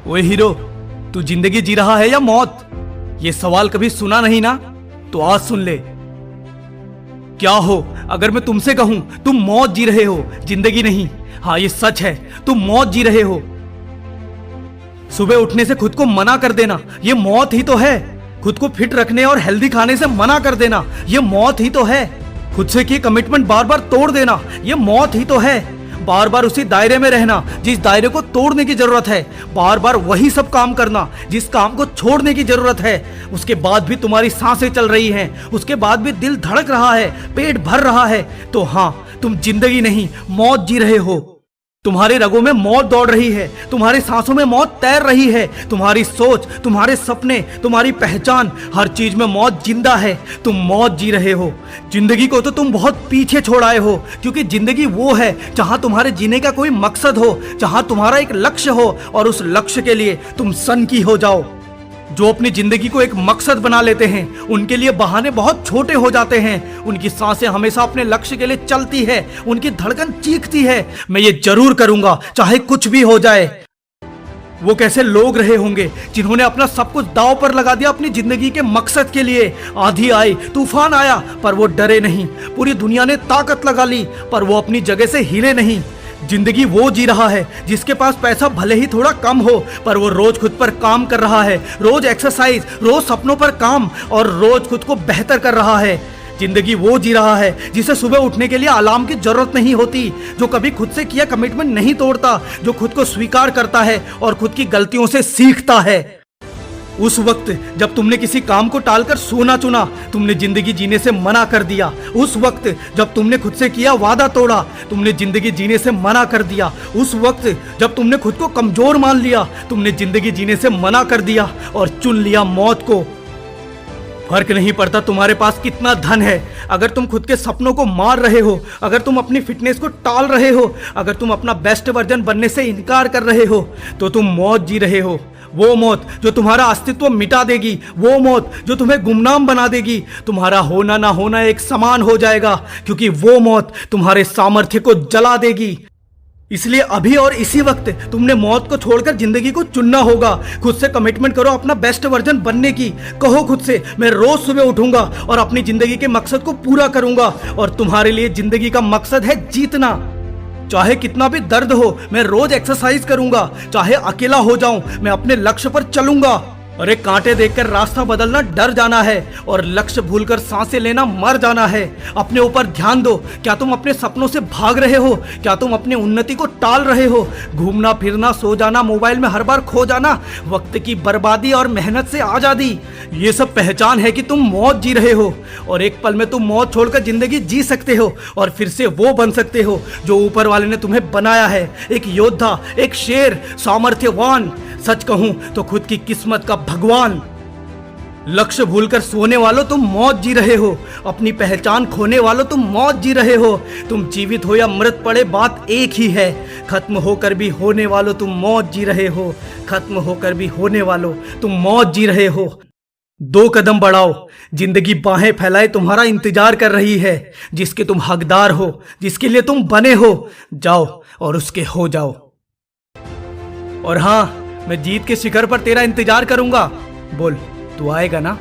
ओए हीरो, तू जिंदगी जी रहा है या मौत? ये सवाल कभी सुना नहीं ना? तो आज सुन ले। क्या हो अगर मैं तुमसे कहूं तुम मौत जी रहे हो, जिंदगी नहीं। हाँ ये सच है, तुम मौत जी रहे हो। सुबह उठने से खुद को मना कर देना, ये मौत ही तो है। खुद को फिट रखने और हेल्दी खाने से मना कर देना, ये मौत ही तो है। खुद से की कमिटमेंट बार बार तोड़ देना, ये मौत ही तो है। बार बार उसी दायरे में रहना जिस दायरे को तोड़ने की जरूरत है, बार बार वही सब काम करना जिस काम को छोड़ने की जरूरत है। उसके बाद भी तुम्हारी सांसें चल रही हैं, उसके बाद भी दिल धड़क रहा है, पेट भर रहा है, तो हाँ तुम जिंदगी नहीं मौत जी रहे हो। तुम्हारे रगों में मौत दौड़ रही है, तुम्हारी सांसों में मौत तैर रही है। तुम्हारी सोच, तुम्हारे सपने, तुम्हारी पहचान, हर चीज में मौत जिंदा है। तुम मौत जी रहे हो। जिंदगी को तो तुम बहुत पीछे छोड़ आए हो, क्योंकि जिंदगी वो है जहां तुम्हारे जीने का कोई मकसद हो, जहां तुम्हारा एक लक्ष्य हो और उस लक्ष्य के लिए तुम सनकी हो जाओ। जो अपनी जिंदगी को एक मकसद बना लेते हैं उनके लिए बहाने बहुत छोटे हो जाते हैं। उनकी सांसें हमेशा अपने लक्ष्य के लिए चलती है, उनकी धड़कन चीखती है, मैं ये जरूर करूंगा चाहे कुछ भी हो जाए। वो कैसे लोग रहे होंगे जिन्होंने अपना सब कुछ दांव पर लगा दिया अपनी जिंदगी के मकसद के लिए। आंधी आई, तूफान आया, पर वो डरे नहीं। पूरी दुनिया ने ताकत लगा ली, पर वो अपनी जगह से हिले नहीं। जिंदगी वो जी रहा है जिसके पास पैसा भले ही थोड़ा कम हो, पर वो रोज खुद पर काम कर रहा है, रोज एक्सरसाइज, रोज सपनों पर काम और रोज खुद को बेहतर कर रहा है। जिंदगी वो जी रहा है जिसे सुबह उठने के लिए अलार्म की जरूरत नहीं होती, जो कभी खुद से किया कमिटमेंट नहीं तोड़ता, जो खुद को स्वीकार करता है और खुद की गलतियों से सीखता है। उस वक्त जब तुमने किसी काम को टालकर सोना चुना, तुमने जिंदगी जीने से मना कर दिया। उस वक्त जब तुमने खुद से किया वादा तोड़ा, तुमने जिंदगी जीने से मना कर दिया। उस वक्त जब तुमने खुद को कमजोर मान लिया, तुमने जिंदगी जीने से मना कर दिया और चुन लिया मौत को। फर्क नहीं पड़ता तुम्हारे पास कितना धन है, अगर तुम खुद के सपनों को मार रहे हो, अगर तुम अपनी फिटनेस को टाल रहे हो, अगर तुम अपना बेस्ट वर्जन बनने से इनकार कर रहे हो, तो तुम मौत जी रहे हो। वो मौत जो तुम्हारा अस्तित्व मिटा देगी, वो मौत जो तुम्हें गुमनाम बना देगी। तुम्हारा होना ना होना एक समान हो जाएगा, क्योंकि वो मौत तुम्हारे सामर्थ्य को जला देगी। इसलिए अभी और इसी वक्त तुमने मौत को छोड़कर जिंदगी को चुनना होगा। खुद से कमिटमेंट करो अपना बेस्ट वर्जन बनने की। कहो खुद से मैं रोज सुबह उठूंगा और अपनी जिंदगी के मकसद को पूरा करूंगा। और तुम्हारे लिए जिंदगी का मकसद है जीतना। चाहे कितना भी दर्द हो, मैं रोज एक्सरसाइज करूंगा। चाहे अकेला हो जाऊं, मैं अपने लक्ष्य पर चलूंगा। अरे कांटे देखकर रास्ता बदलना डर जाना है और लक्ष्य भूलकर सांसें लेना मर जाना है। अपने ऊपर ध्यान दो। क्या तुम अपने सपनों से भाग रहे हो? क्या तुम अपनी उन्नति को टाल रहे हो? घूमना फिरना, सो जाना, मोबाइल में हर बार खो जाना, वक्त की बर्बादी और मेहनत से आजादी, ये सब पहचान है कि तुम मौत जी रहे हो। और एक पल में तुम मौत छोड़कर जिंदगी जी सकते हो और फिर से वो बन सकते हो जो ऊपर वाले ने तुम्हें बनाया है। एक योद्धा, एक शेर, सामर्थ्यवान, सच कहूं तो खुद की किस्मत का भगवान। लक्ष्य भूलकर सोने वालों तुम मौत जी रहे हो। अपनी पहचान खोने वालों तुम मौत जी रहे हो। तुम जीवित हो या मृत पड़े, बात एक ही है। खत्म होकर भी होने वालों तुम मौत जी रहे हो। खत्म होकर भी होने वालों तुम मौत जी रहे हो। 2 कदम बढ़ाओ, जिंदगी बाहें फैलाए तुम्हारा इंतजार कर रही है। जिसके तुम हकदार हो, जिसके लिए तुम बने हो, जाओ और उसके हो जाओ। और हाँ, मैं जीत के शिखर पर तेरा इंतजार करूंगा। बोल, तू आएगा ना?